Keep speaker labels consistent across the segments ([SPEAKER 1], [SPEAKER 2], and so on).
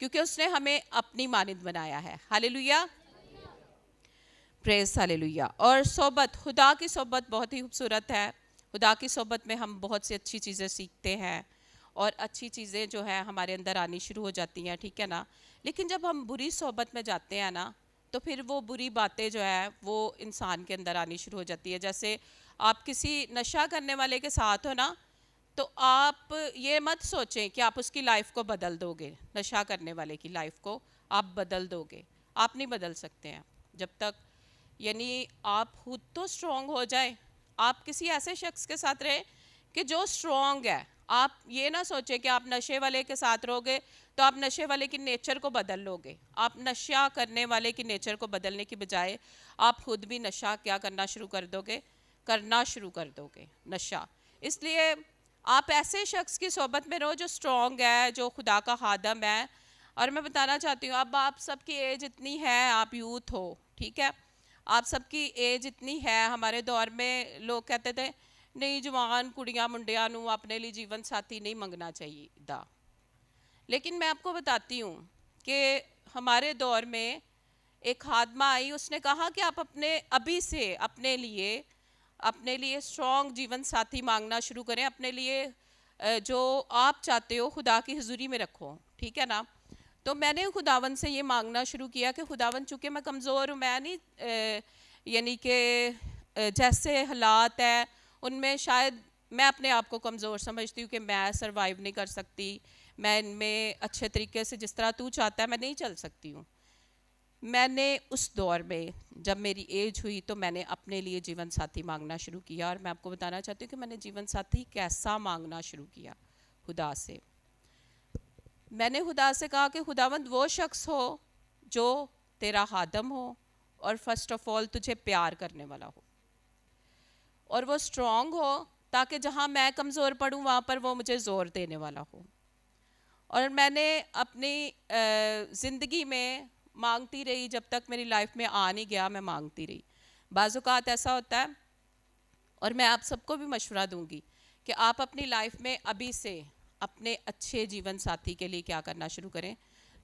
[SPEAKER 1] کیونکہ اس نے ہمیں اپنی مانند بنایا ہے. ہاللیلویا، پریز ہاللیلویا. اور صحبت، خدا کی صحبت بہت ہی خوبصورت ہے. خدا کی صحبت میں ہم بہت سی اچھی چیزیں سیکھتے ہیں اور اچھی چیزیں جو ہے ہمارے اندر آنی شروع ہو جاتی ہیں، ٹھیک ہے نا. لیکن جب ہم بری صحبت میں جاتے ہیں نا تو پھر وہ بری باتیں جو ہے وہ انسان کے اندر آنی شروع ہو جاتی ہے. جیسے آپ کسی نشہ کرنے والے کے ساتھ ہو نا تو آپ یہ مت سوچیں کہ آپ اس کی لائف کو بدل دو گے. نشہ کرنے والے کی لائف کو آپ بدل دو گے، آپ نہیں بدل سکتے ہیں جب تک یعنی آپ خود تو سٹرونگ ہو جائیں. آپ کسی ایسے شخص کے ساتھ رہیں کہ جو سٹرونگ ہے. آپ یہ نہ سوچیں کہ آپ نشے والے کے ساتھ رہو گے تو آپ نشے والے کی نیچر کو بدل لو گے. آپ نشہ کرنے والے کی نیچر کو بدلنے کی بجائے آپ خود بھی نشہ کیا کرنا شروع کر دو گے، کرنا شروع کر دو گے نشہ. اس لیے آپ ایسے شخص کی صحبت میں رہو جو سٹرونگ ہے، جو خدا کا خادم ہے. اور میں بتانا چاہتی ہوں، اب آپ سب کی ایج اتنی ہے، آپ یوتھ ہو، ٹھیک ہے، آپ سب کی ایج اتنی ہے. ہمارے دور میں لوگ کہتے تھے نہیں جوان کڑیاں منڈیاں نو اپنے لیے جیون ساتھی نہیں منگنا چاہیے دا. لیکن میں آپ کو بتاتی ہوں کہ ہمارے دور میں ایک خادمہ آئی، اس نے کہا کہ آپ اپنے ابھی سے اپنے لیے سٹرونگ جیون ساتھی مانگنا شروع کریں. اپنے لیے جو آپ چاہتے ہو خدا کی حضوری میں رکھو، ٹھیک ہے نا. تو میں نے خداون سے یہ مانگنا شروع کیا کہ خداون چونکہ میں کمزور ہوں، میں نہیں یعنی کہ جیسے حالات ہیں ان میں شاید میں اپنے آپ کو کمزور سمجھتی ہوں کہ میں سروائیو نہیں کر سکتی، میں ان میں اچھے طریقے سے جس طرح تو چاہتا ہے میں نہیں چل سکتی ہوں. میں نے اس دور میں جب میری ایج ہوئی تو میں نے اپنے لیے جیون ساتھی مانگنا شروع کیا. اور میں آپ کو بتانا چاہتی ہوں کہ میں نے جیون ساتھی کیسا مانگنا شروع کیا خدا سے. میں نے خدا سے کہا کہ خداوند وہ شخص ہو جو تیرا خادم ہو اور فرسٹ آف آل تجھے پیار کرنے والا ہو، اور وہ سٹرونگ ہو تاکہ جہاں میں کمزور پڑوں وہاں پر وہ مجھے زور دینے والا ہو. اور میں نے اپنی زندگی میں مانگتی رہی جب تک میری لائف میں آ نہیں گیا، میں مانگتی رہی. بعض اوقات ایسا ہوتا ہے، اور میں آپ سب کو بھی مشورہ دوں گی کہ آپ اپنی لائف میں ابھی سے اپنے اچھے جیون ساتھی کے لیے کیا کرنا شروع کریں،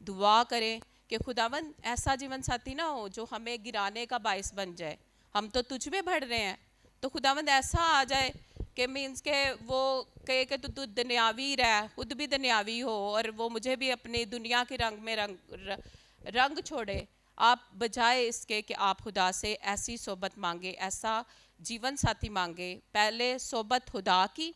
[SPEAKER 1] دعا کریں کہ خداوند ایسا جیون ساتھی نہ ہو جو ہمیں گرانے کا باعث بن جائے. ہم تو تجھ میں بڑھ رہے ہیں، تو خداوند ایسا آ جائے کہ مینس کہ وہ کہے کہ تو دنیاوی رہ، خود بھی دنیاوی ہو اور وہ مجھے بھی اپنی دنیا کے رنگ میں رنگ چھوڑے. آپ بجائے اس کے کہ آپ خدا سے ایسی صحبت مانگے، ایسا جیون ساتھی مانگے. پہلے صحبت خدا کی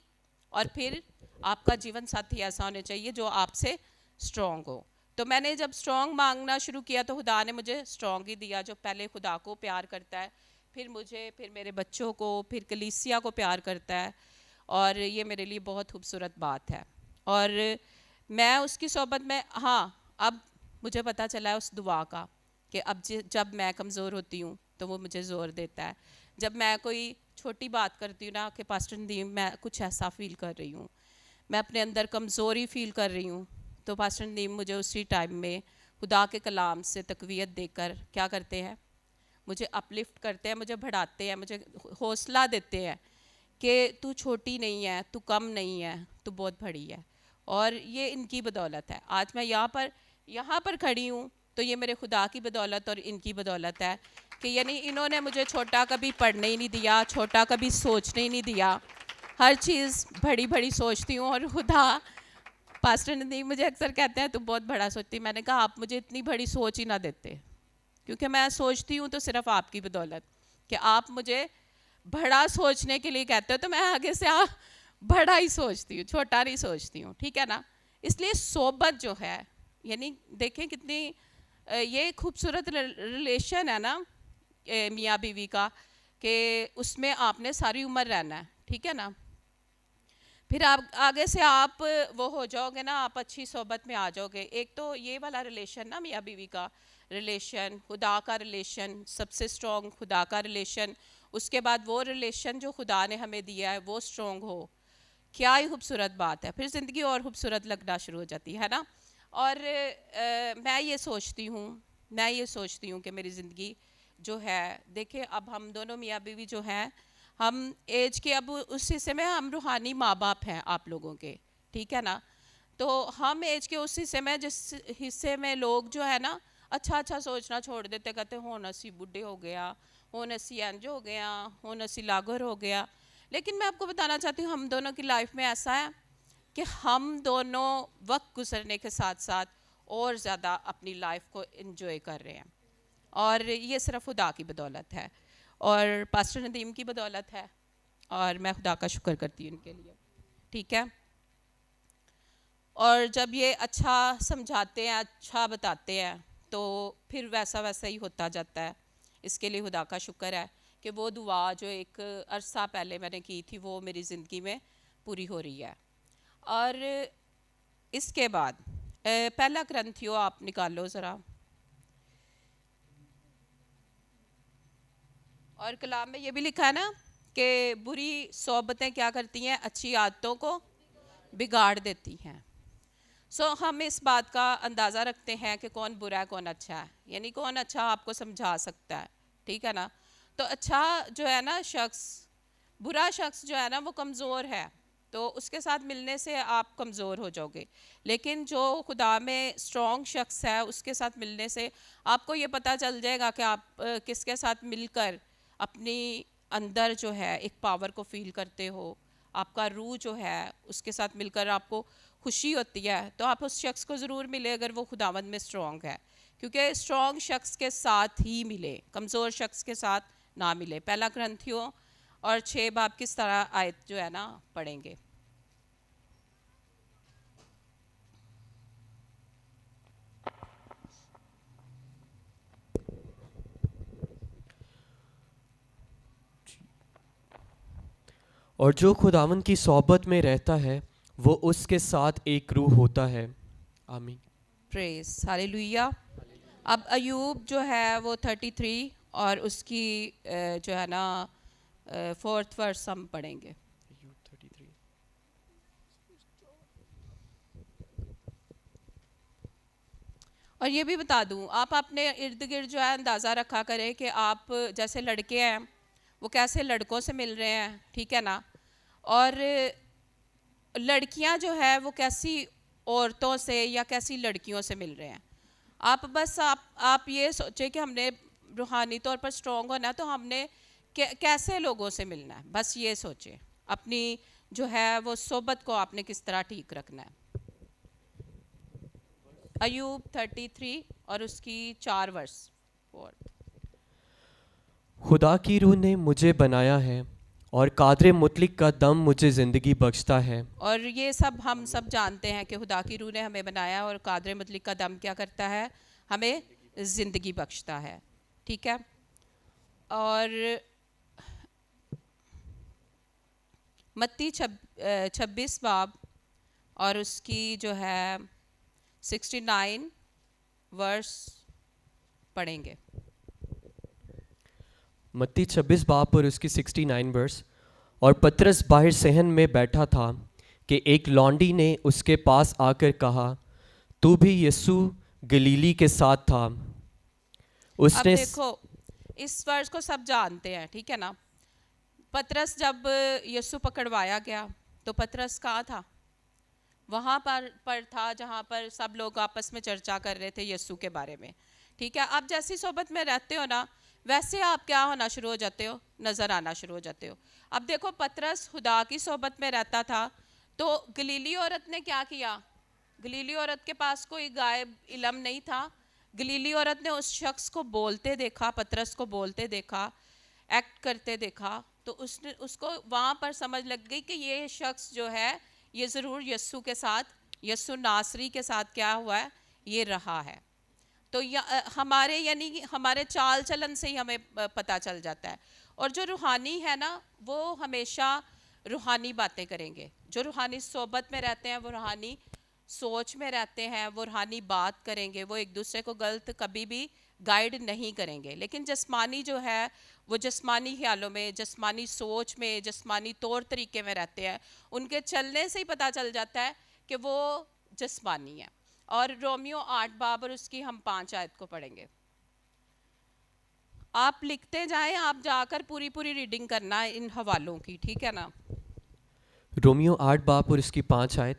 [SPEAKER 1] اور پھر آپ کا جیون ساتھی ایسا ہونے چاہیے جو آپ سے سٹرونگ ہو. تو میں نے جب سٹرونگ مانگنا شروع کیا تو خدا نے مجھے سٹرونگ ہی دیا، جو پہلے خدا کو پیار کرتا ہے، پھر مجھے، پھر میرے بچوں کو، پھر کلیسیا کو پیار کرتا ہے. اور یہ میرے لیے بہت خوبصورت بات ہے. اور میں اس کی صحبت میں، ہاں اب مجھے پتہ چلا ہے اس دعا کا کہ اب جب میں کمزور ہوتی ہوں تو وہ مجھے زور دیتا ہے. جب میں کوئی چھوٹی بات کرتی ہوں نا کہ پاسٹر ندیم میں کچھ ایسا فیل کر رہی ہوں، میں اپنے اندر کمزوری فیل کر رہی ہوں، تو پاسٹر ندیم مجھے اسی ٹائم میں خدا کے کلام سے تقویت دے کر کیا کرتے ہیں، مجھے اپلفٹ کرتے ہیں، مجھے بڑھاتے ہیں، مجھے حوصلہ دیتے ہیں کہ تو چھوٹی نہیں ہے، تو کم نہیں ہے، تو بہت بڑی ہے. اور یہ ان کی بدولت ہے. آج میں یہاں پر کھڑی ہوں تو یہ میرے خدا کی بدولت اور ان کی بدولت ہے کہ یعنی انہوں نے مجھے چھوٹا کبھی پڑھنے ہی نہیں دیا، چھوٹا کبھی سوچنے ہی نہیں دیا. ہر چیز بڑی سوچتی ہوں. اور خدا پاسٹر ندیم مجھے اکثر کہتے ہیں تو بہت بڑا سوچتی. میں نے کہا آپ مجھے اتنی بڑی سوچ ہی نہ دیتے، کیونکہ میں سوچتی ہوں تو صرف آپ کی بدولت کہ آپ مجھے بڑا سوچنے کے لیے کہتے ہو، تو میں آگے سے بڑا ہی سوچتی ہوں، چھوٹا نہیں سوچتی ہوں، ٹھیک ہے نا. اس لیے صحبت جو ہے، یعنی دیکھیں کتنی یہ خوبصورت ریلیشن ہے نا میاں بیوی کا، کہ اس میں آپ نے ساری عمر رہنا ہے، ٹھیک ہے نا. پھر آپ آگے سے آپ وہ ہو جاؤ گے نا، آپ اچھی صحبت میں آ جاؤ گے. ایک تو یہ والا ریلیشن نا میاں بیوی کا ریلیشن، خدا کا ریلیشن، سب سے سٹرونگ خدا کا ریلیشن. اس کے بعد وہ ریلیشن جو خدا نے ہمیں دیا ہے وہ سٹرونگ ہو. کیا ہی خوبصورت بات ہے. پھر زندگی اور خوبصورت لگنا شروع ہو جاتی ہے نا. اور میں یہ سوچتی ہوں کہ میری زندگی جو ہے، دیکھیں اب ہم دونوں میاں بیوی جو ہیں، ہم ایج کے اب اس حصے میں ہم روحانی ماں باپ ہیں آپ لوگوں کے، ٹھیک ہے نا. تو ہم ایج کے اس حصے میں جس حصے میں لوگ جو ہے نا اچھا اچھا سوچنا چھوڑ دیتے, کہتے ہون اسی بڈھے ہو گیا, ہون اسی انج ہو گیا, ہون اسی لاغر ہو گیا. لیکن میں آپ کو بتانا چاہتی ہوں ہم دونوں کی لائف میں ایسا ہے کہ ہم دونوں وقت گزرنے کے ساتھ ساتھ اور زیادہ اپنی لائف کو انجوائے کر رہے ہیں, اور یہ صرف خدا کی بدولت ہے اور پاسٹر ندیم کی بدولت ہے, اور میں خدا کا شکر کرتی ہوں ان کے لیے. ٹھیک ہے, اور جب یہ اچھا سمجھاتے ہیں, اچھا بتاتے ہیں, تو پھر ویسا ویسا ہی ہوتا جاتا ہے. اس کے لیے خدا کا شکر ہے کہ وہ دعا جو ایک عرصہ پہلے میں نے کی تھی وہ میری زندگی میں پوری ہو رہی ہے. اور اس کے بعد پہلا کرنتھیو آپ نکالو ذرا, اور کلام میں یہ بھی لکھا ہے نا کہ بری صحبتیں کیا کرتی ہیں, اچھی عادتوں کو بگاڑ دیتی ہیں. ہم اس بات کا اندازہ رکھتے ہیں کہ کون برا ہے کون اچھا ہے, یعنی کون اچھا آپ کو سمجھا سکتا ہے. ٹھیک ہے نا, تو اچھا جو ہے نا شخص, برا شخص جو ہے نا وہ کمزور ہے, تو اس کے ساتھ ملنے سے آپ کمزور ہو جاؤ گے. لیکن جو خدا میں اسٹرانگ شخص ہے اس کے ساتھ ملنے سے آپ کو یہ پتہ چل جائے گا کہ آپ کس کے ساتھ مل کر اپنی اندر جو ہے ایک پاور کو فیل کرتے ہو, آپ کا روح جو ہے اس کے ساتھ مل کر آپ کو خوشی ہوتی ہے. تو آپ اس شخص کو ضرور ملے اگر وہ خداوند میں اسٹرانگ ہے, کیونکہ اسٹرانگ شخص کے ساتھ ہی ملے, کمزور شخص کے ساتھ نہ ملے. پہلا کرنتھیوں اور 6 باب کس طرح آیت جو ہے نا پڑھیں گے.
[SPEAKER 2] اور جو خداوند کی صحبت میں رہتا ہے وہ اس کے ساتھ ایک روح ہوتا ہے. آمین.
[SPEAKER 1] پریز ہالیلویا. اب ایوب جو ہے وہ 33 اور اس کی جو ہے نا 4th ورس ہم پڑھیں گے. اور یہ بھی بتا دوں, آپ اپنے ارد گرد جو ہے اندازہ رکھا کریں کہ آپ جیسے لڑکے ہیں وہ کیسے لڑکوں سے مل رہے ہیں, ٹھیک ہے نا, اور لڑکیاں جو ہے وہ کیسی عورتوں سے یا کیسی لڑکیوں سے مل رہے ہیں. آپ بس آپ یہ سوچیں کہ ہم نے روحانی طور پر اسٹرانگ ہونا ہے تو ہم نے کیسے لوگوں سے ملنا ہے, بس یہ سوچیں. اپنی جو ہے وہ صحبت کو آپ نے کس طرح ٹھیک رکھنا ہے. ایوب 33 اور اس کی 4 ورس.
[SPEAKER 2] خدا کی روح نے مجھے بنایا ہے اور قادر مطلق کا دم مجھے زندگی بخشتا ہے.
[SPEAKER 1] اور یہ سب ہم سب جانتے ہیں کہ خدا کی روح نے ہمیں بنایا اور قادر مطلق کا دم کیا کرتا ہے, ہمیں زندگی بخشتا ہے. ٹھیک ہے, اور متی 26 باب اور اس کی جو ہے 69 ورس پڑھیں گے.
[SPEAKER 2] متی 26 باب اور اس کی 69 ورس. اور پترس باہر صحن میں بیٹھا تھا کہ ایک لونڈی نے اس کے پاس آ کر کہا, تو بھی یسوع گلیلی کے ساتھ تھا. اس
[SPEAKER 1] اب
[SPEAKER 2] نے
[SPEAKER 1] دیکھو اس ورس کو سب جانتے ہیں, ٹھیک ہے نا. پترس جب یسوع پکڑوایا گیا تو پترس کہاں تھا, وہاں پر تھا جہاں پر سب لوگ آپس میں چرچا کر رہے تھے یسوع کے بارے میں. ٹھیک ہے, آپ جیسی صحبت میں رہتے ہو نا ویسے آپ کیا ہونا شروع ہو جاتے ہو, نظر آنا شروع ہو جاتے ہو. اب دیکھو پترس خدا کی صحبت میں رہتا تھا تو گلیلی عورت نے کیا کیا, گلیلی عورت کے پاس کوئی غائب علم نہیں تھا. گلیلی عورت نے اس شخص کو بولتے دیکھا, پترس کو بولتے دیکھا, ایکٹ کرتے دیکھا, تو اس کو وہاں پر سمجھ لگ گئی کہ یہ شخص جو ہے یہ ضرور یسوع کے ساتھ, یسوع ناصری کے ساتھ کیا ہوا ہے, یہ رہا ہے. تو ہمارے یعنی ہمارے چال چلن سے ہی ہمیں پتہ چل جاتا ہے. اور جو روحانی ہے نا وہ ہمیشہ روحانی باتیں کریں گے. جو روحانی صحبت میں رہتے ہیں وہ روحانی سوچ میں رہتے ہیں, وہ روحانی بات کریں گے, وہ ایک دوسرے کو غلط کبھی بھی گائیڈ نہیں کریں گے. لیکن جسمانی جو ہے وہ جسمانی خیالوں میں, جسمانی سوچ میں, جسمانی طور طریقے میں رہتے ہیں. ان کے چلنے سے ہی پتہ چل جاتا ہے کہ وہ جسمانی ہے. اور رومیو 8 باب اور اس کی ہم 5 آیت کو پڑھیں گے. آپ لکھتے جائیں, آپ جا کر پوری ریڈنگ کرنا ان حوالوں کی, ٹھیک ہے نا.
[SPEAKER 2] رومیو 8 باب اور اس کی 5 آیت.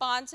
[SPEAKER 1] 5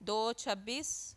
[SPEAKER 1] 2:26,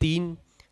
[SPEAKER 2] 3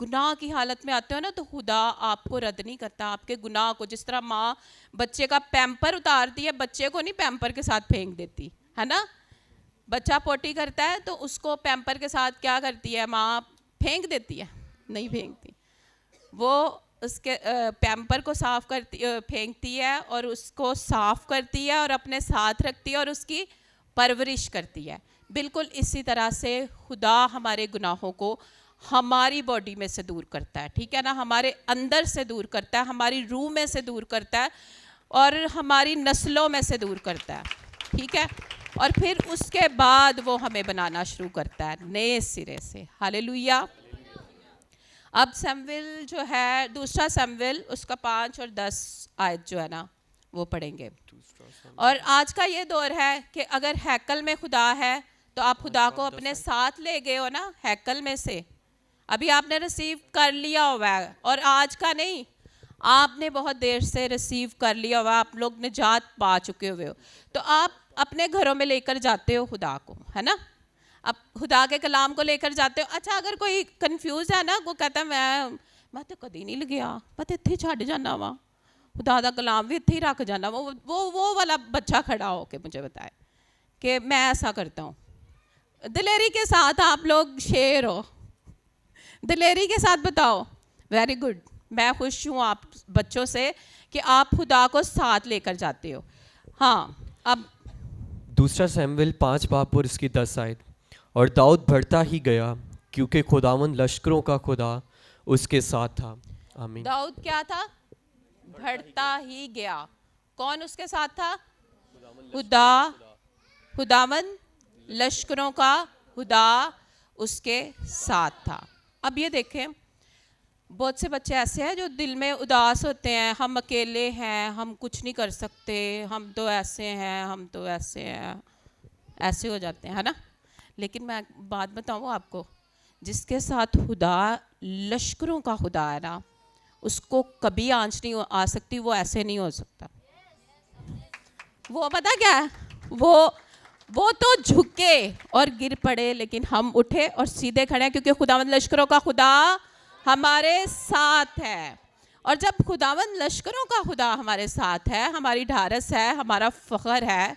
[SPEAKER 1] گناہ کی حالت میں آتے ہو نا تو خدا آپ کو رد نہیں کرتا آپ کے گناہ کو. جس طرح ماں بچے کا پیمپر اتارتی ہے, بچے کو نہیں پیمپر کے ساتھ پھینک دیتی ہے نا. بچہ پوٹی کرتا ہے تو اس کو پیمپر کے ساتھ کیا کرتی ہے ماں, پھینک دیتی ہے, نہیں پھینکتی. وہ اس کے پیمپر کو صاف کرتی پھینکتی ہے اور اس کو صاف کرتی ہے اور اپنے ساتھ رکھتی ہے اور اس کی پرورش کرتی ہے. بالکل اسی طرح سے خدا ہمارے گناہوں کو ہماری باڈی میں سے دور کرتا ہے, ٹھیک ہے نا, ہمارے اندر سے دور کرتا ہے, ہماری روح میں سے دور کرتا ہے اور ہماری نسلوں میں سے دور کرتا ہے, ٹھیک ہے. اور پھر اس کے بعد وہ ہمیں بنانا شروع کرتا ہے نئے سرے سے. ہاللیلویا. اب سمویل جو ہے, دوسرا سمویل اس کا 5 اور 10 آیت جو ہے نا وہ پڑھیں گے. اور آج کا یہ دور ہے کہ اگر ہیکل میں خدا ہے تو آپ خدا کو اپنے ساتھ لے گئے ہو نا ہیکل میں سے, ابھی آپ نے ریسیو کر لیا ہوا ہے, اور آج کا نہیں, آپ نے بہت دیر سے ریسیو کر لیا ہوا, آپ لوگ نجات پا چکے ہوئے ہو, تو آپ اپنے گھروں میں لے کر جاتے ہو خدا کو, ہے نا, اب خدا کے کلام کو لے کر جاتے ہو. اچھا اگر کوئی کنفیوز ہے نا, وہ کہتا ہے میں تو کدی نہیں لگیا, میں تو اتنے چھڈ جانا وا, خدا دا کلام بھی اتنے ہی رکھ جانا, وہ والا بچہ کھڑا ہو کے مجھے بتائے کہ میں ایسا کرتا ہوں. دلیری کے ساتھ آپ لوگ شیر ہو, دلیری کے ساتھ بتاؤ. ویری گڈ, میں خوش ہوں آپ بچوں سے کہ آپ خدا کو ساتھ لے کر جاتے ہو. ہاں, اب
[SPEAKER 2] دوسرا سیمویل 5 باب اور اس کی 10 آیت. اور داؤد بڑھتا ہی گیا کیونکہ خداوند لشکروں کا خدا اس کے ساتھ تھا. آمین.
[SPEAKER 1] داؤد کیا تھا؟ بڑھتا ہی گیا. کون اس کے ساتھ تھا؟ خدا, خداوند لشکروں کا خدا اس کے ساتھ تھا. اب یہ دیکھیں, بہت سے بچے ایسے ہیں جو دل میں اداس ہوتے ہیں, ہم اکیلے ہیں, ہم کچھ نہیں کر سکتے, ہم تو ایسے ہیں, ہم تو ایسے ہیں, ایسے ہو جاتے ہیں, ہے نا. لیکن میں بات بتاؤں آپ کو, جس کے ساتھ خدا لشکروں کا خدا ہے نا, اس کو کبھی آنچ نہیں آ سکتی, وہ ایسے نہیں ہو سکتا. وہ پتہ کیا ہے, وہ تو جھکے اور گر پڑے لیکن ہم اٹھے اور سیدھے کھڑے ہیں کیونکہ خداوند لشکروں کا خدا ہمارے ساتھ ہے. اور جب خداوند لشکروں کا خدا ہمارے ساتھ ہے, ہماری ڈھارس ہے, ہمارا فخر ہے,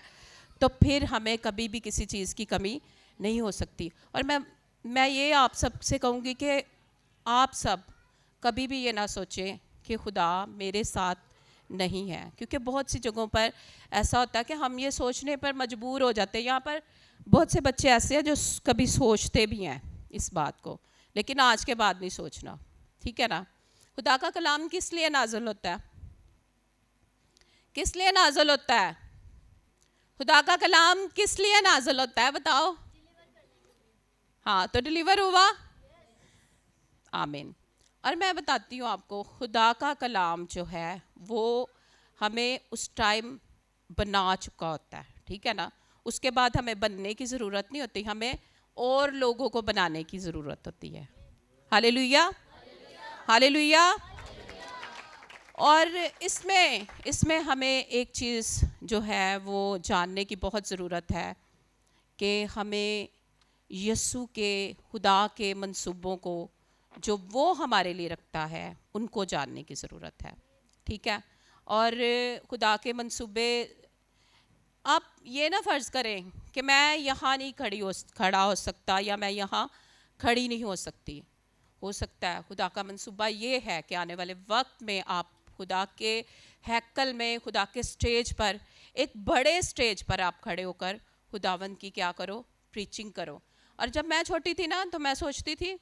[SPEAKER 1] تو پھر ہمیں کبھی بھی کسی چیز کی کمی نہیں ہو سکتی. اور میں یہ آپ سب سے کہوں گی کہ آپ سب کبھی بھی یہ نہ سوچیں کہ خدا میرے ساتھ نہیں ہے, کیونکہ بہت سی جگہوں پر ایسا ہوتا ہے کہ ہم یہ سوچنے پر مجبور ہو جاتے ہیں. یہاں پر بہت سے بچے ایسے ہیں جو کبھی سوچتے بھی ہیں اس بات کو, لیکن آج کے بعد نہیں سوچنا, ٹھیک ہے نا. خدا کا کلام کس لیے نازل ہوتا ہے؟ کس لیے نازل ہوتا ہے؟ خدا کا کلام کس لیے نازل ہوتا ہے بتاؤ؟ ہاں, تو ڈیلیور ہوا. آمین. اور میں بتاتی ہوں آپ کو, خدا کا کلام جو ہے وہ ہمیں اس ٹائم بنا چکا ہوتا ہے, ٹھیک ہے نا. اس کے بعد ہمیں بننے کی ضرورت نہیں ہوتی, ہمیں اور لوگوں کو بنانے کی ضرورت ہوتی ہے. ہاللیلویا, ہاللیلویا. اور اس میں ہمیں ایک چیز جو ہے وہ جاننے کی بہت ضرورت ہے کہ ہمیں یسوع کے خدا کے منصوبوں کو جو وہ ہمارے لیے رکھتا ہے ان کو جاننے کی ضرورت ہے, ٹھیک ہے. اور خدا کے منصوبے, آپ یہ نہ فرض کریں کہ میں یہاں نہیں کھڑا ہو سکتا یا میں یہاں کھڑی نہیں ہو سکتی. ہو سکتا ہے. خدا کا منصوبہ یہ ہے کہ آنے والے وقت میں آپ خدا کے ہیکل میں, خدا کے سٹیج پر, ایک بڑے سٹیج پر آپ کھڑے ہو کر خداوند کی کیا کرو, پریچنگ کرو. اور جب میں چھوٹی تھی نا تو میں سوچتی تھی,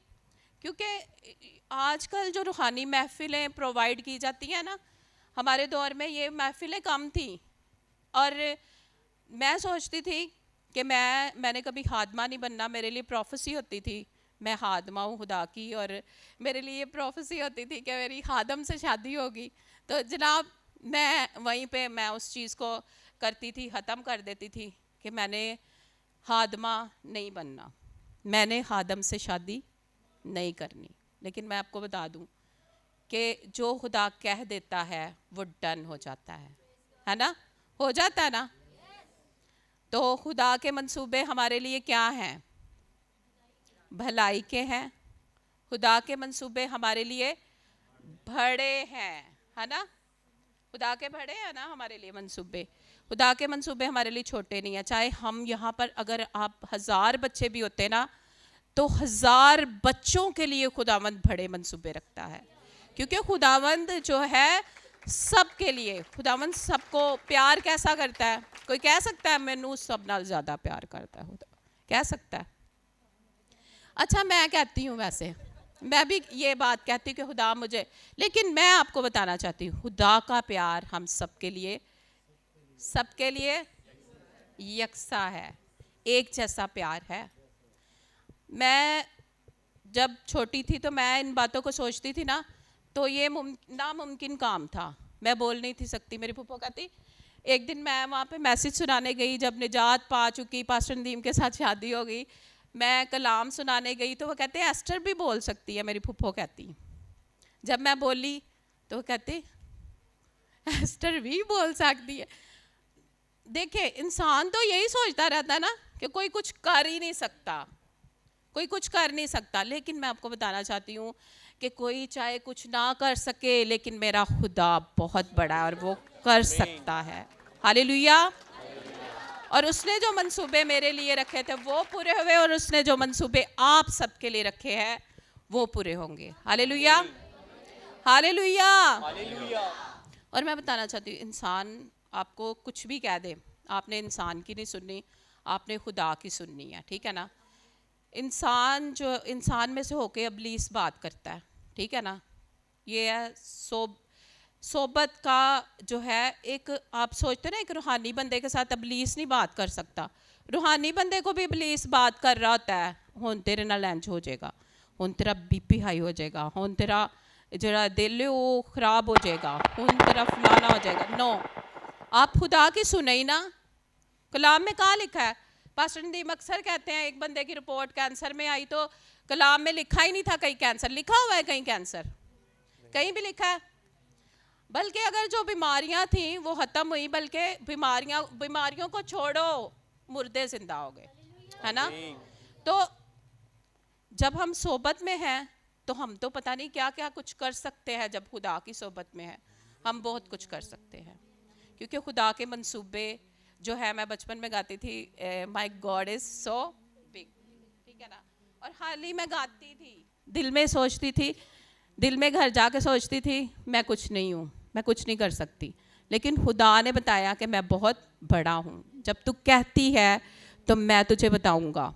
[SPEAKER 1] کیونکہ آج کل جو روحانی محفلیں پرووائڈ کی جاتی ہیں نا, ہمارے دور میں یہ محفلیں کم تھیں. اور میں سوچتی تھی کہ میں نے کبھی خادمہ نہیں بننا, میرے لیے پروفیسی ہوتی تھی میں خادمہ ہوں خدا کی, اور میرے لیے یہ پروفیسی ہوتی تھی کہ میری خادم سے شادی ہوگی. تو جناب میں وہیں پہ میں اس چیز کو کرتی تھی, ختم کر دیتی تھی کہ میں نے خادمہ نہیں بننا, میں نے خادم سے شادی نہیں کرنی. لیکن میں آپ کو بتا دوں کہ جو خدا کہہ دیتا ہے وہ ڈن ہو جاتا ہے نا, ہو جاتا ہے نا. تو خدا کے منصوبے ہمارے لیے کیا ہیں؟ بھلائی کے ہیں, خدا کے منصوبے ہمارے لیے بڑے ہیں، ہے نا؟ خدا کے بڑے ہیں نا ہمارے لیے منصوبے. خدا کے منصوبے ہمارے لیے چھوٹے نہیں ہیں. چاہے ہم یہاں پر اگر آپ 1000 بچے بھی ہوتے نا تو 1000 بچوں کے لیے خداوند بڑے منصوبے رکھتا ہے، کیونکہ خداوند جو ہے سب کے لیے، خداوند سب کو پیار کیسا کرتا ہے؟ کوئی کہہ سکتا ہے مینوں سب نال زیادہ پیار کرتا ہے خدا؟ کہہ سکتا ہے؟ اچھا میں کہتی ہوں، ویسے میں بھی یہ بات کہتی ہوں کہ خدا مجھے، لیکن میں آپ کو بتانا چاہتی ہوں خدا کا پیار ہم سب کے لیے یکساں ہے، ایک جیسا پیار ہے. میں جب چھوٹی تھی تو میں ان باتوں کو سوچتی تھی نا تو یہ ناممکن کام تھا. میں بول نہیں تھی سکتی. میری پھپھو کہتی، ایک دن میں وہاں پہ میسج سنانے گئی جب نجات پا چکی، پاسٹر ندیم کے ساتھ شادی ہو گئی، میں کلام سنانے گئی تو وہ کہتے ہیں ایسٹر بھی بول سکتی ہے. میری پھپھو کہتی، جب میں بولی تو وہ کہتے ایسٹر بھی بول سکتی ہے. دیکھیں انسان تو یہی سوچتا رہتا ہے نا کہ کوئی کچھ کر ہی نہیں سکتا، کوئی کچھ کر نہیں سکتا. لیکن میں آپ کو بتانا چاہتی ہوں کہ کوئی چاہے کچھ نہ کر سکے لیکن میرا خدا بہت بڑا ہے اور وہ کر سکتا ہے. ہاللیلویا. اور اس نے جو منصوبے میرے لیے رکھے تھے وہ پورے ہوئے، اور اس نے جو منصوبے آپ سب کے لیے رکھے ہیں وہ پورے ہوں گے. ہاللیلویا، ہاللیلویا. اور میں بتانا چاہتی ہوں انسان آپ کو کچھ بھی کہہ دے، آپ نے انسان کی نہیں سننی، آپ نے خدا کی سننی ہے. ٹھیک ہے نا؟ انسان جو انسان میں سے ہو کے ابلیس بات کرتا ہے، ٹھیک ہے نا؟ یہ ہے صحبت کا جو ہے ایک، آپ سوچتے نا ایک روحانی بندے کے ساتھ ابلیس نہیں بات کر سکتا. روحانی بندے کو بھی ابلیس بات کر رہا ہوتا ہے، ہون تیرے نال لینچ ہو جائے گا، ہون تیرا بی پی ہائی ہو جائے گا، ہون تیرا جڑا دل ہے وہ خراب ہو جائے گا، ہون تیرا فلانا ہو جائے گا. نو، آپ خدا کی سنیں ہی نا. کلام میں کہاں لکھا ہے؟ پاسٹر ندیم اکثر کہتے ہیں ایک بندے کی رپورٹ کینسر میں آئی تو کلام میں لکھا ہی نہیں تھا کہیں کینسر. لکھا ہوا ہے کہیں کینسر؟ کہیں بھی لکھا ہے؟ بلکہ اگر جو بیماریاں تھیں وہ ختم ہوئی، بلکہ بیماریوں کو چھوڑو، مردے زندہ ہو گئے، ہے نا؟ تو جب ہم صحبت میں ہیں تو ہم تو پتہ نہیں کیا کیا کچھ کر سکتے ہیں. جب خدا کی صحبت میں ہیں ہم بہت کچھ کر سکتے ہیں، کیونکہ خدا کے منصوبے جو ہے، میں بچپن میں گاتی تھی مائی گاڈ از سو بگ، ٹھیک ہے نا؟ اور حال ہی میں گاتی تھی، دل میں سوچتی تھی، دل میں گھر جا کے سوچتی تھی میں کچھ نہیں ہوں، میں کچھ نہیں کر سکتی. لیکن خدا نے بتایا کہ میں بہت بڑا ہوں. جب تو کہتی ہے تو میں تجھے بتاؤں گا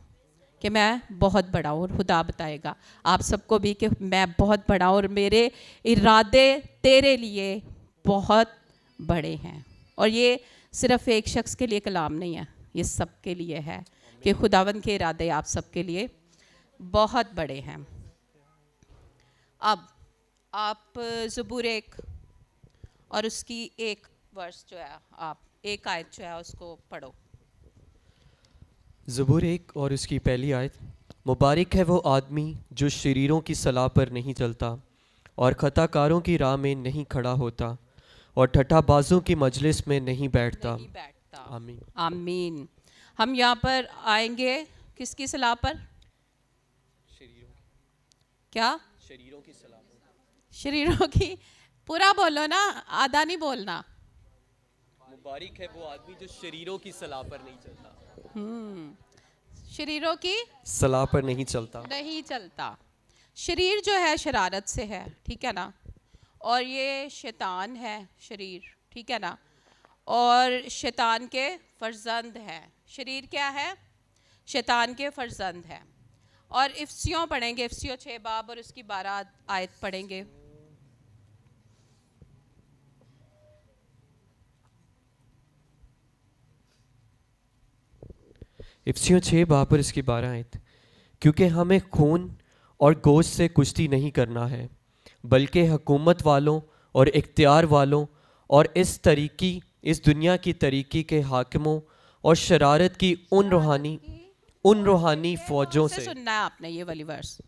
[SPEAKER 1] کہ میں بہت بڑا ہوں. اور خدا بتائے گا آپ سب کو بھی کہ میں بہت بڑا ہوں اور میرے ارادے تیرے لیے بہت بڑے ہیں. اور یہ صرف ایک شخص کے لیے کلام نہیں ہے، یہ سب کے لیے ہے کہ خداوند کے ارادے آپ سب کے لیے بہت بڑے ہیں. اب آپ زبور 1 اور اس کی ایک ورس جو ہے، آپ ایک آیت جو ہے اس کو پڑھو.
[SPEAKER 2] زبور 1 اور اس کی پہلی آیت. مبارک ہے وہ آدمی جو شریروں کی صلاح پر نہیں چلتا اور خطا کاروں کی راہ میں نہیں کھڑا ہوتا اور ٹھٹھا بازوں کی مجلس میں نہیں بیٹھتا. آمین.
[SPEAKER 1] آمین. ہم یہاں پر آئیں گے کس کی صلاح پر؟ کیا؟
[SPEAKER 2] شریروں کی صلاح.
[SPEAKER 1] شریروں کی. پورا بولو نا، آدھا نہیں بولنا.
[SPEAKER 2] مبارک ہے وہ آدمی جو شریروں کی صلاح پر نہیں چلتا.
[SPEAKER 1] شریروں کی
[SPEAKER 2] صلاح پر نہیں چلتا.
[SPEAKER 1] شریر جو ہے شرارت سے ہے، ٹھیک ہے نا؟ اور یہ شیطان ہے شریر، ٹھیک ہے نا؟ اور شیطان کے فرزند ہے. شریر کیا ہے؟ شیطان کے فرزند ہے. اور افسیوں پڑھیں گے، افسیوں 6 باب اور اس کی 12 آیت پڑھیں گے.
[SPEAKER 2] افسیوں 6 باب اور اس کی 12 آیت. کیونکہ ہمیں خون اور گوشت سے کشتی نہیں کرنا ہے، بلکہ حکومت والوں اور اختیار والوں اور اس دنیا کی طریقی کے حاکموں اور شرارت کی ان روحانی فوجوں سے.
[SPEAKER 1] سننا ہے آپ نے یہ والی ورس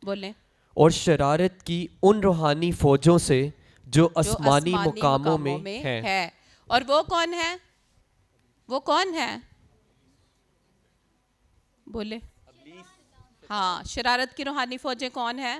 [SPEAKER 1] بولیں.
[SPEAKER 2] اور شرارت کی ان روحانی فوجوں سے جو آسمانی مقاموں میں ہے.
[SPEAKER 1] اور وہ کون ہے؟ وہ کون ہے؟ بولے. ہاں، شرارت کی روحانی فوجیں کون ہیں؟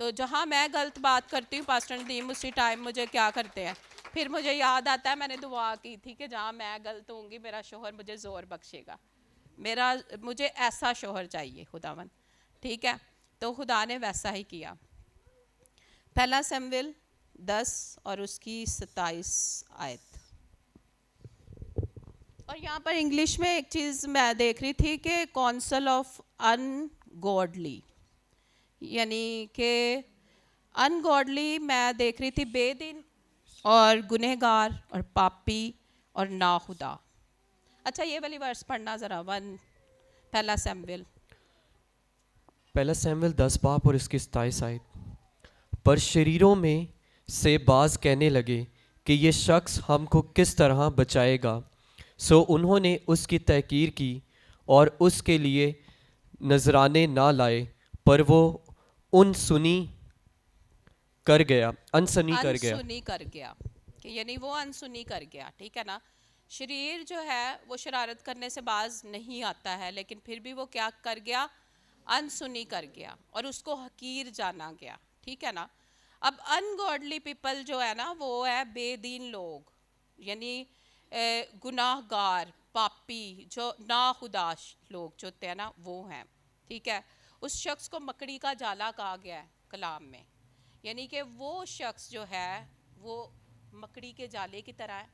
[SPEAKER 1] تو جہاں میں غلط بات کرتی ہوں پاسٹر ندیم اسی ٹائم مجھے کیا کرتے ہیں، پھر مجھے یاد آتا ہے میں نے دعا کی تھی کہ جہاں میں غلط ہوں گی میرا شوہر مجھے زور بخشے گا، مجھے ایسا شوہر چاہیے خداوند، ٹھیک ہے. تو خدا نے ویسا ہی کیا. پہلا سمویل 10 اور اس کی 27 آیت. اور یہاں پر انگلش میں ایک چیز میں دیکھ رہی تھی کہ کونسل آف ان گوڈلی، یعنی کہ ان گوڈلی میں دیکھ رہی تھی بے دین اور گنہگار اور پاپی اور ناخدا. اچھا یہ والی ورس پڑھنا ذرا، پہلا سیمویل.
[SPEAKER 2] پہلا سیمویل 10 باپ اور اس کی 27 آیت. پر شریروں میں سے بعض کہنے لگے کہ یہ شخص ہم کو کس طرح بچائے گا، سو انہوں نے اس کی تحقیر کی اور اس کے لیے نذرانے نہ لائے، پر وہ انسنی کر گیا.
[SPEAKER 1] انسنی کر گیا کہ یعنی وہ انسنی کر گیا، ٹھیک ہے نا. شریر جو ہے وہ شرارت کرنے سے باز نہیں آتا ہے، لیکن پھر بھی وہ کیا کر گیا، انسنی کر گیا اور اس کو حقیر جانا گیا، ٹھیک ہے نا. اب ان گاڈلی پیپل جو ہے نا وہ ہے بے دین لوگ، یعنی گناہ گار پاپی جو ناخدا لوگ جو ہوتے ہیں نا وہ ہیں، ٹھیک ہے. اس شخص کو مکڑی کا جالا کہا گیا ہے کلام میں، یعنی کہ وہ شخص جو ہے وہ مکڑی کے جالے کی طرح ہے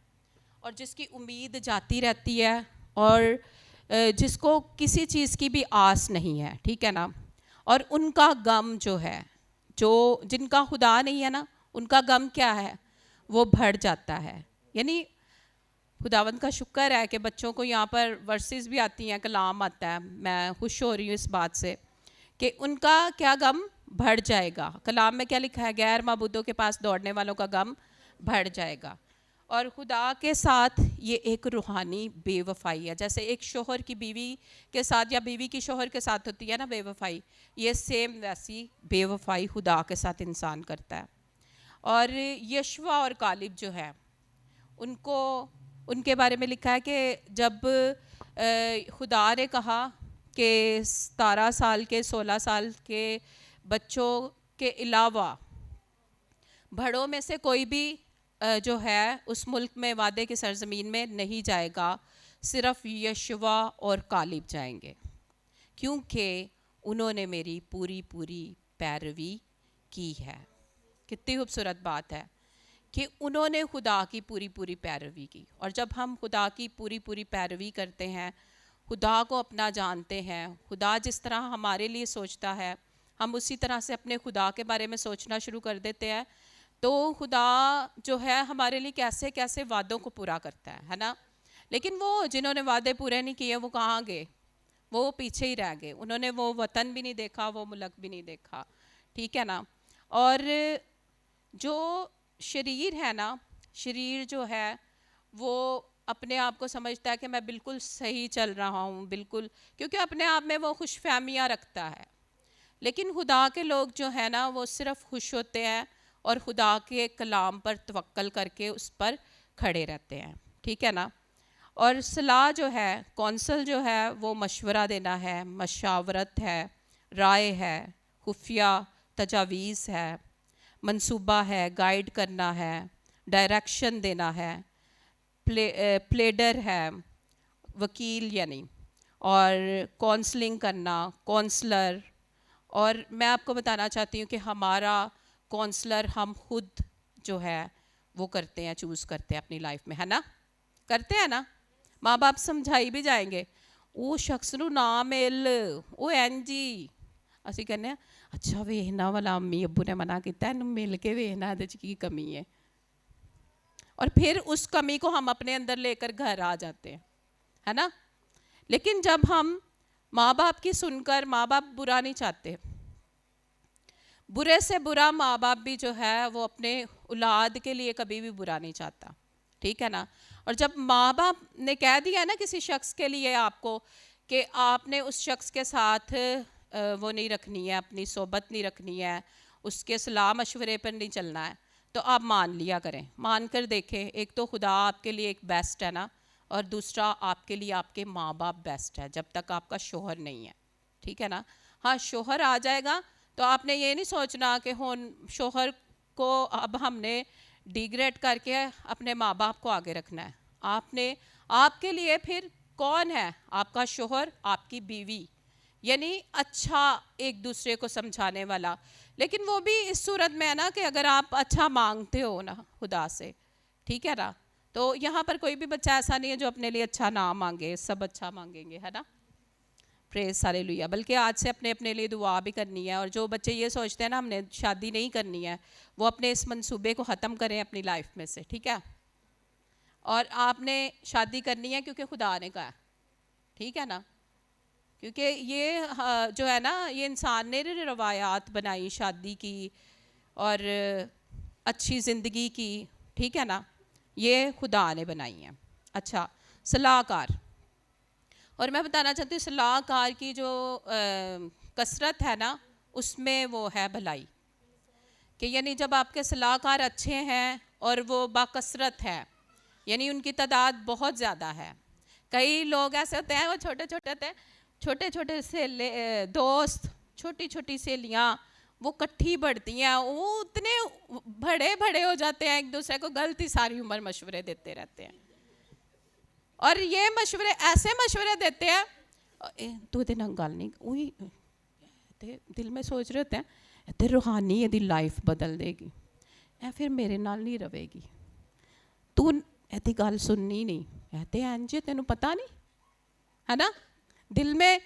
[SPEAKER 1] اور جس کی امید جاتی رہتی ہے اور جس کو کسی چیز کی بھی آس نہیں ہے، ٹھیک ہے نا. اور ان کا غم جو ہے، جو جن کا خدا نہیں ہے نا ان کا غم کیا ہے، وہ بڑھ جاتا ہے. یعنی خداوند کا شکر ہے کہ بچوں کو یہاں پر ورسز بھی آتی ہیں، کلام آتا ہے، میں خوش ہو رہی ہوں اس بات سے کہ ان کا کیا غم بڑھ جائے گا. کلام میں کیا لکھا ہے، غیر معبودوں کے پاس دوڑنے والوں کا غم بڑھ جائے گا. اور خدا کے ساتھ یہ ایک روحانی بے وفائی ہے، جیسے ایک شوہر کی بیوی کے ساتھ یا بیوی کی شوہر کے ساتھ ہوتی ہے نا بے وفائی، یہ سیم ویسی بے وفائی خدا کے ساتھ انسان کرتا ہے. اور یشوع اور کالب جو ہے ان کے بارے میں لکھا ہے کہ جب خدا نے کہا کہ 17 سال کے 16 سال کے بچوں کے علاوہ بڑوں میں سے کوئی بھی جو ہے اس ملک میں وعدے کی سرزمین میں نہیں جائے گا، صرف یشوع اور کالب جائیں گے، کیونکہ انہوں نے میری پوری پیروی کی ہے. کتنی خوبصورت بات ہے کہ انہوں نے خدا کی پوری پیروی کی. اور جب ہم خدا کی پوری پیروی کرتے ہیں، خدا کو اپنا جانتے ہیں، خدا جس طرح ہمارے لیے سوچتا ہے ہم اسی طرح سے اپنے خدا کے بارے میں سوچنا شروع کر دیتے ہیں، تو خدا جو ہے ہمارے لیے کیسے کیسے وعدوں کو پورا کرتا ہے نا. لیکن وہ جنہوں نے وعدے پورے نہیں کیے وہ کہاں گئے، وہ پیچھے ہی رہ گئے، انہوں نے وہ وطن بھی نہیں دیکھا، وہ ملک بھی نہیں دیکھا، ٹھیک ہے نا. اور جو شریر ہے نا، شریر جو ہے وہ اپنے آپ کو سمجھتا ہے کہ میں بالکل صحیح چل رہا ہوں، بالکل، کیونکہ اپنے آپ میں وہ خوش فہمیاں رکھتا ہے. لیکن خدا کے لوگ جو ہیں نا وہ صرف خوش ہوتے ہیں اور خدا کے کلام پر توکل کر کے اس پر کھڑے رہتے ہیں، ٹھیک ہے نا. اور صلاح جو ہے، کونسل جو ہے وہ مشورہ دینا ہے، مشاورت ہے، رائے ہے، خفیہ تجاویز ہے، منصوبہ ہے، گائیڈ کرنا ہے، ڈائریکشن دینا ہے، پلیڈر ہے، وکیل یعنی، اور کونسلنگ کرنا، کونسلر. اور میں آپ کو بتانا چاہتی ہوں کہ ہمارا کونسلر ہم خود جو ہے وہ کرتے ہیں، چوز کرتے ہیں اپنی لائف میں، ہے نا، کرتے ہیں نا. ماں باپ سمجھائی بھی جائیں گے، وہ شخص نو نہ مل، وہ این جی، اسی کہنے ہیں اچھا ویخنا والا امی ابو نے منع کیتا ہے مل کے ویخنا دے کی کمی ہے، اور پھر اس کمی کو ہم اپنے اندر لے کر گھر آ جاتے ہیں، ہے نا. لیکن جب ہم ماں باپ کی سن کر، ماں باپ برا نہیں چاہتے، برے سے برا ماں باپ بھی جو ہے وہ اپنے اولاد کے لیے کبھی بھی برا نہیں چاہتا، ٹھیک ہے نا. اور جب ماں باپ نے کہہ دیا نا کسی شخص کے لیے آپ کو کہ آپ نے اس شخص کے ساتھ وہ نہیں رکھنی ہے، اپنی صحبت نہیں رکھنی ہے، اس کے صلاح مشورے پر نہیں چلنا ہے، تو آپ مان لیا کریں، مان کر دیکھیں. ایک تو خدا آپ کے لیے ایک بیسٹ ہے نا، اور دوسرا آپ کے لیے آپ کے ماں باپ بیسٹ ہے جب تک آپ کا شوہر نہیں ہے، ٹھیک ہے نا. ہاں شوہر آ جائے گا تو آپ نے یہ نہیں سوچنا کہ شوہر کو اب ہم نے ڈیگریڈ کر کے اپنے ماں باپ کو آگے رکھنا ہے. آپ کے لیے پھر کون ہے؟ آپ کا شوہر، آپ کی بیوی، یعنی اچھا ایک دوسرے کو سمجھانے والا. لیکن وہ بھی اس صورت میں ہے نا کہ اگر آپ اچھا مانگتے ہو نا خدا سے، ٹھیک ہے نا. تو یہاں پر کوئی بھی بچہ ایسا نہیں ہے جو اپنے لیے اچھا نہ مانگے، سب اچھا مانگیں گے، ہے نا. پریز ہالیلویا. بلکہ آج سے اپنے لیے دعا بھی کرنی ہے. اور جو بچے یہ سوچتے ہیں نا ہم نے شادی نہیں کرنی ہے، وہ اپنے اس منصوبے کو ختم کریں اپنی لائف میں سے، ٹھیک ہے. اور آپ نے شادی کرنی ہے کیونکہ خدا نے کہا ہے، ٹھیک ہے نا. کیونکہ یہ جو ہے نا یہ انسان نے روایات بنائی شادی کی اور اچھی زندگی کی، ٹھیک ہے نا، یہ خدا نے بنائی ہیں. اچھا، صلاح کار. اور میں بتانا چاہتی ہوں صلاح کار کی جو کثرت ہے نا اس میں وہ ہے بھلائی. کہ یعنی جب آپ کے صلاح کار اچھے ہیں اور وہ باکثرت ہے، یعنی ان کی تعداد بہت زیادہ ہے. کئی لوگ ایسے ہوتے ہیں وہ چھوٹے چھوٹے سے دوست، چھوٹی چھوٹی سہیلیاں وہ کٹھی بڑھتی ہیں، وہ اتنے بڑے ہو جاتے ہیں، ایک دوسرے کو غلطی ساری عمر مشورے دیتے رہتے ہیں. اور یہ ایسے مشورے دیتے ہیں تو دے نال گل نہیں اوئی دل میں سوچ رہے ہوتے ہیں تے روحانی دی لائف بدل دے گی، اے پھر میرے نال نہیں رہے گی، تو ایتی گل سننی نہیں، ایتے انجے تینوں پتہ نہیں، ہے نا. دل میں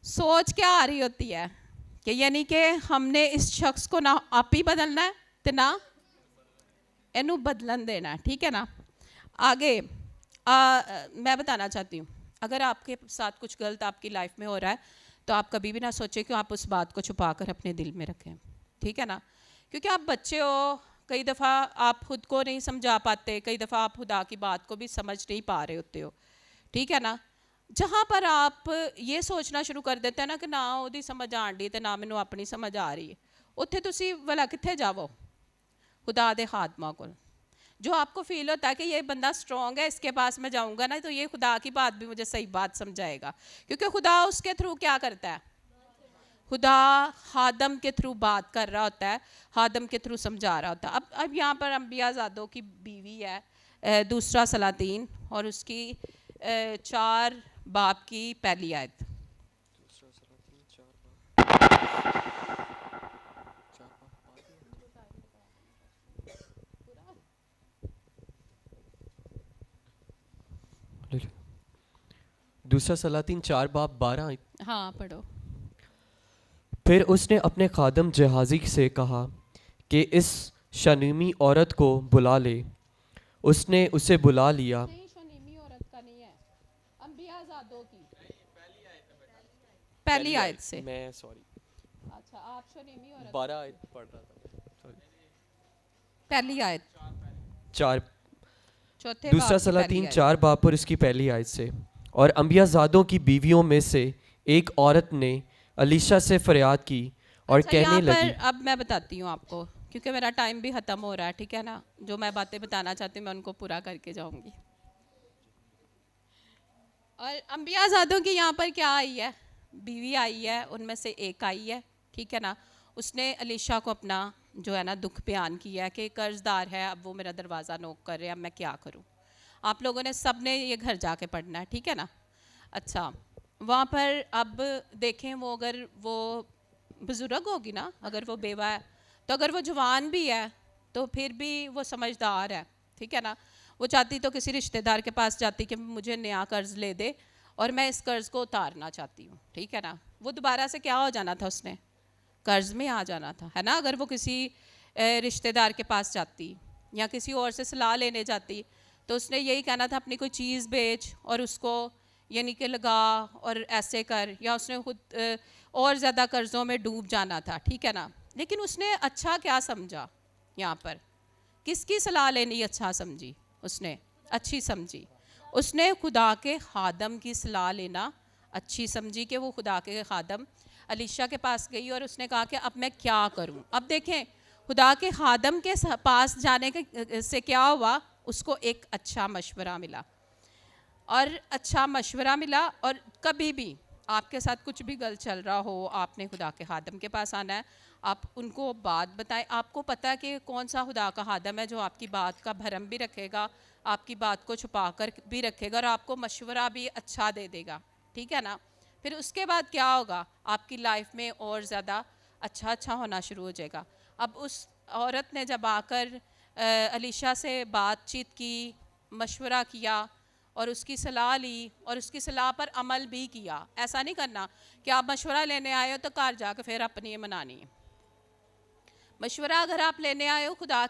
[SPEAKER 1] سوچ کیا آ رہی ہوتی ہے کہ یعنی کہ ہم نے اس شخص کو نہ آپ ہی بدلنا ہے تے نہ اینو بدلن دینا ہے، ٹھیک ہے نا. آگے میں بتانا چاہتی ہوں اگر آپ کے ساتھ کچھ غلط آپ کی لائف میں ہو رہا ہے تو آپ کبھی بھی نہ سوچیں کہ آپ اس بات کو چھپا کر اپنے دل میں رکھیں، ٹھیک ہے نا. کیونکہ آپ بچے ہو، کئی دفعہ آپ خود کو نہیں سمجھا پاتے، کئی دفعہ آپ خدا کی بات کو بھی سمجھ نہیں پا رہے ہوتے ہو، ٹھیک ہے نا. جہاں پر آپ یہ سوچنا شروع کر دیتے ہیں نا کہ نہ وہ سمجھ آن ڈی تے نہ مینوں اپنی سمجھ آ رہی ہے، اتنے تسی والا کتنے جاؤ؟ خدا دے خادمہ کو. جو آپ کو فیل ہوتا ہے کہ یہ بندہ سٹرونگ ہے، اس کے پاس میں جاؤں گا نا تو یہ خدا کی بات بھی مجھے صحیح بات سمجھائے گا. کیونکہ خدا اس کے تھرو کیا کرتا ہے؟ خدا خادم کے تھرو بات کر رہا ہوتا ہے، خادم کے تھرو سمجھا رہا ہوتا ہے. اب یہاں پر انبیاء زادوں کی بیوی ہے دوسرا سلاطین اور اس کی 4 باب کی پہلی آیت.
[SPEAKER 2] دوسرا سلاطین 4 باب 12.
[SPEAKER 1] ہاں پڑھو.
[SPEAKER 2] پھر اس نے اپنے خادم جہازی سے کہا کہ اس شنیمی عورت کو بلا لے. اس نے اسے بلا لیا.
[SPEAKER 1] نہیں شنیمی عورت کا نہیں ہے، انبیاء زادوں کی پہلی آیت سے.
[SPEAKER 2] میں سوری
[SPEAKER 1] اچھا آپ شنیمی عورت
[SPEAKER 2] 12 آیت پڑھ رہا تھا.
[SPEAKER 1] پہلی آیت
[SPEAKER 2] 4
[SPEAKER 1] چوتھے
[SPEAKER 2] دوسرا
[SPEAKER 1] باب کی
[SPEAKER 2] سلاطین
[SPEAKER 1] پہلی آیت.
[SPEAKER 2] 4 باب پر اس کی پہلی آیت سے. اور انبیاء زادوں کی بیویوں میں سے ایک عورت نے الیشا سے فریاد کی اور
[SPEAKER 1] اچھا
[SPEAKER 2] کہنے
[SPEAKER 1] یہاں
[SPEAKER 2] لگی.
[SPEAKER 1] پر اب میں بتاتی ہوں آپ کو کیونکہ میرا ٹائم بھی ختم ہو رہا ہے، ٹھیک ہے نا. جو میں باتیں بتانا چاہتی ہوں میں ان کو پورا کر کے جاؤں گی. اور انبیاء زادوں کی یہاں پر کیا آئی ہے؟ بیوی آئی ہے، ان میں سے ایک آئی ہے، ٹھیک ہے نا. اس نے الیشا کو اپنا جو ہے نا دکھ بیان کیا کہ قرض دار ہے، اب وہ میرا دروازہ نوک کر رہے ہیں، اب میں کیا کروں. آپ لوگوں نے سب نے یہ گھر جا کے پڑھنا ہے، ٹھیک ہے نا. اچھا وہاں پر اب دیکھیں وہ اگر وہ بزرگ ہوگی نا، اگر وہ بیوہ ہے تو اگر وہ جوان بھی ہے تو پھر بھی وہ سمجھدار ہے، ٹھیک ہے نا. وہ چاہتی تو کسی رشتہ دار کے پاس جاتی کہ مجھے نیا قرض لے دے اور میں اس قرض کو اتارنا چاہتی ہوں، ٹھیک ہے نا. وہ دوبارہ سے کیا ہو جانا تھا، اس نے قرض میں آ جانا تھا، ہے نا. اگر وہ کسی رشتہ دار کے پاس جاتی یا کسی اور سے صلاح لینے جاتی تو اس نے یہی کہنا تھا اپنی کوئی چیز بیچ اور اس کو یعنی کہ لگا اور ایسے کر، یا اس نے خود اور زیادہ قرضوں میں ڈوب جانا تھا، ٹھیک ہے نا. لیکن اس نے اچھا کیا سمجھا؟ یہاں پر کس کی صلاح لینی اچھا سمجھی؟ اس نے اچھی سمجھی، اس نے خدا کے خادم کی صلاح لینا اچھی سمجھی کہ وہ خدا کے خادم الیشا کے پاس گئی اور اس نے کہا کہ اب میں کیا کروں. اب دیکھیں خدا کے خادم کے پاس جانے کے سے کیا ہوا، اس کو ایک اچھا مشورہ ملا. اور اچھا مشورہ ملا. اور کبھی بھی آپ کے ساتھ کچھ بھی غلط چل رہا ہو, آپ نے خدا کے خادم کے پاس آنا ہے, آپ ان کو بات بتائیں. آپ کو پتہ ہے کہ کون سا خدا کا خادم ہے جو آپ کی بات کا بھرم بھی رکھے گا, آپ کی بات کو چھپا کر بھی رکھے گا, اور آپ کو مشورہ بھی اچھا دے دے گا, ٹھیک ہے نا. پھر اس کے بعد کیا ہوگا, آپ کی لائف میں اور زیادہ اچھا ہونا شروع ہو جائے گا. اب اس عورت نے جب آ کر علیشا سے بات چیت کی, مشورہ کیا اور اس کی صلاح لی, اور اس کی صلاح پر عمل بھی کیا. ایسا نہیں کرنا کہ آپ مشورہ لینے آئے ہو تو گھر جا کے پھر اپنی منانی ہے. مشورہ اگر آپ لینے آئے ہو خدا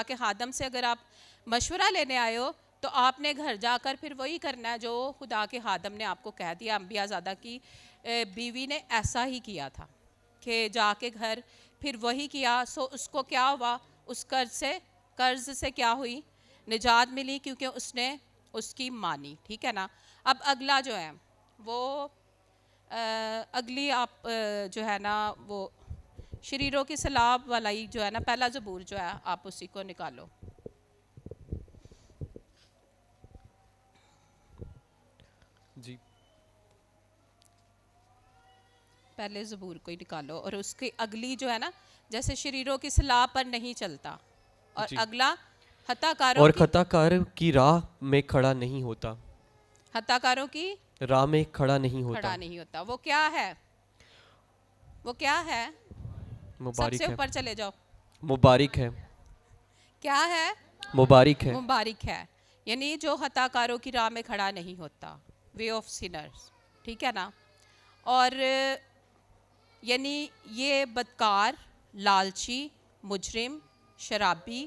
[SPEAKER 1] کے خادم سے اگر آپ مشورہ لینے آئے ہو, تو آپ نے گھر جا کر پھر وہی کرنا ہے جو خدا کے خادم نے آپ کو کہہ دیا. انبیاء زادہ کی بیوی نے ایسا ہی کیا تھا کہ جا کے گھر پھر وہی کیا. سو اس کو کیا ہوا, اس قرض سے کیا ہوئی, نجات ملی, کیونکہ اس نے اس کی مانی, ٹھیک ہے نا. اب اگلا جو ہے وہ اگلی آپ جو ہے نا وہ شریروں کی صلاح والا ہی جو ہے نا, پہلا زبور جو ہے آپ اسی کو نکالو.
[SPEAKER 2] جی
[SPEAKER 1] پہلے زبور کو ہی نکالو, اور اس کی اگلی جو ہے نا, جیسے شریروں کی صلاح پر نہیں چلتا, اور
[SPEAKER 2] جی.
[SPEAKER 1] اگلا خطا
[SPEAKER 2] اور
[SPEAKER 1] کاروں کی
[SPEAKER 2] خطا کار کی راہ میں کھڑا نہیں ہوتا,
[SPEAKER 1] خطا کاروں کی
[SPEAKER 2] راہ میں کھڑا نہیں ہوتا.
[SPEAKER 1] کھڑا نہیں ہوتا. وہ کیا ہے, وہ کیا ہے, سب سے
[SPEAKER 2] مبارک ہے,
[SPEAKER 1] اوپر چلے جاؤ.
[SPEAKER 2] مبارک ہے,
[SPEAKER 1] کیا ہے,
[SPEAKER 2] مبارک ہے.
[SPEAKER 1] مبارک ہے. یعنی جو خطا کاروں کی راہ میں کھڑا نہیں ہوتا, وے آف سینرز, ٹھیک ہے نا. اور یعنی یہ بدکار, لالچی, مجرم, شرابی,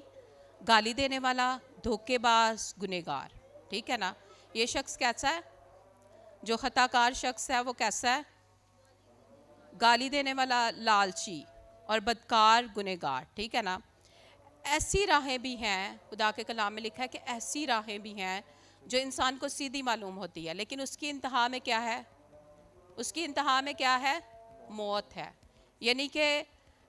[SPEAKER 1] گالی دینے والا, دھوکے باز, گنہگار, ٹھیک ہے نا. یہ شخص کیسا ہے, جو خطا کار شخص ہے وہ کیسا ہے, گالی دینے والا, لالچی اور بدکار, گنہگار, ٹھیک ہے نا. ایسی راہیں بھی ہیں, خدا کے کلام میں لکھا ہے کہ ایسی راہیں بھی ہیں جو انسان کو سیدھی معلوم ہوتی ہے, لیکن اس کی انتہا میں کیا ہے, اس کی انتہا میں کیا ہے, موت ہے. یعنی کہ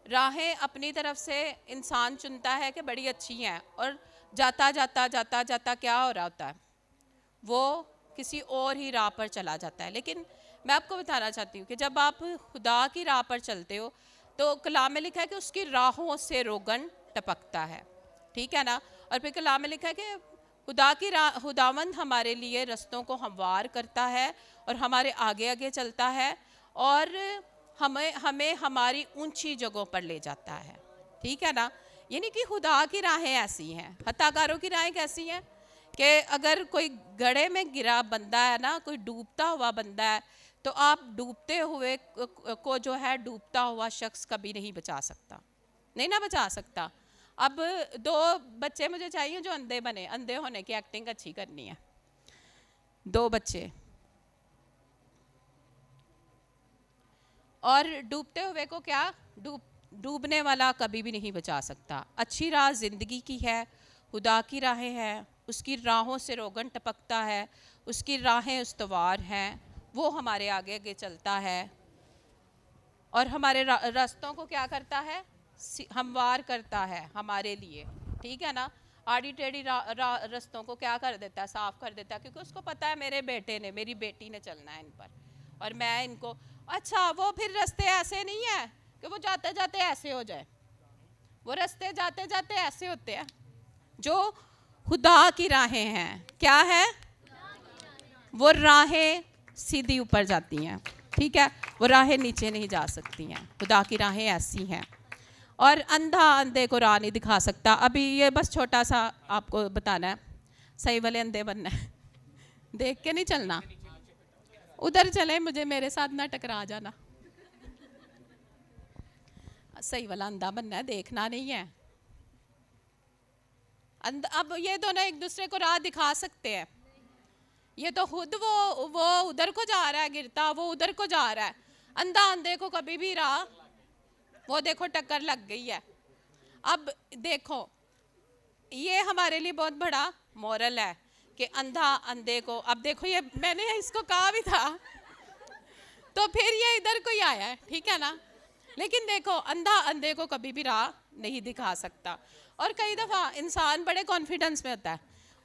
[SPEAKER 1] راہیں اپنی طرف سے انسان چنتا ہے کہ بڑی اچھی ہیں, اور جاتا جاتا کیا ہو رہا ہوتا ہے, وہ کسی اور ہی راہ پر چلا جاتا ہے. لیکن میں آپ کو بتانا چاہتی ہوں کہ جب آپ خدا کی راہ پر چلتے ہو تو کلام میں لکھا ہے کہ اس کی راہوں سے روغن ٹپکتا ہے, ٹھیک ہے نا. اور پھر کلام میں لکھا ہے کہ خداوند ہمارے لیے رستوں کو ہموار کرتا ہے اور ہمارے آگے آگے چلتا ہے, اور ہمیں ہماری اونچی جگہوں پر لے جاتا ہے, ٹھیک ہے نا. یعنی کہ خدا کی راہیں ایسی ہیں. خطا کاروں کی راہیں کیسی ہیں کہ اگر کوئی گڑھے میں گرا بندہ ہے نا, کوئی ڈوبتا ہوا بندہ ہے, تو آپ ڈوبتے ہوئے کو جو ہے ڈوبتا ہوا شخص کبھی نہیں بچا سکتا, نہیں نہ بچا سکتا. اب 2 بچے مجھے چاہیے جو اندھے بنے, اندھے ہونے کی ایکٹنگ اچھی کرنی ہے. 2 بچے, اور ڈوبتے ہوئے کو کیا, ڈوبنے والا کبھی بھی نہیں بچا سکتا. اچھی راہ زندگی کی ہے, خدا کی راہیں ہیں, اس کی راہوں سے روغن ٹپکتا ہے, اس کی راہیں استوار ہیں, وہ ہمارے آگے آگے چلتا ہے اور ہمارے راستوں کو کیا کرتا ہے, ہموار کرتا ہے ہمارے لیے, ٹھیک ہے نا. آڑی ٹیڑھی رستوں کو کیا کر دیتا ہے, صاف کر دیتا ہے, کیونکہ اس کو پتہ ہے میرے بیٹے نے, میری بیٹی نے چلنا ہے ان پر, اور میں ان کو. اچھا وہ پھر رستے ایسے نہیں ہیں کہ وہ جاتے جاتے ایسے ہو جائے, وہ رستے جاتے جاتے ایسے ہوتے ہیں جو خدا کی راہیں ہیں. کیا ہے, وہ راہیں سیدھی اوپر جاتی ہیں, ٹھیک ہے, وہ راہیں نیچے نہیں جا سکتی ہیں. خدا کی راہیں ایسی ہیں, اور اندھا اندھے کو راہ نہیں دکھا سکتا. ابھی یہ بس چھوٹا سا آپ کو بتانا ہے, صحیح والے اندھے بننا ہے, دیکھ کے نہیں چلنا. ادھر چلیں, مجھے میرے ساتھ نہ ٹکرا جانا. صحیح والا اندھا بننا ہے, دیکھنا نہیں ہے. اب یہ دونوں ایک دوسرے کو راہ دکھا سکتے ہیں. یہ تو خود وہ ادھر کو جا رہا ہے گرتا, وہ ادھر کو جا رہا ہے. اندھا اندھے کو کبھی بھی راہ, وہ دیکھو ٹکر لگ گئی ہے. اب دیکھو یہ ہمارے لیے بہت بڑا مورل ہے کہ اندھا اندھے کو, اب دیکھو یہ میں نے اس کو کہا بھی تھا تو پھر یہ ادھر کو ہی آیا ہے, ٹھیک ہے نا. لیکن دیکھو اندھا اندھے کو کبھی بھی راہ نہیں دکھا سکتا. اور کئی دفعہ انسان بڑے کانفیڈنس میں ہوتا ہے,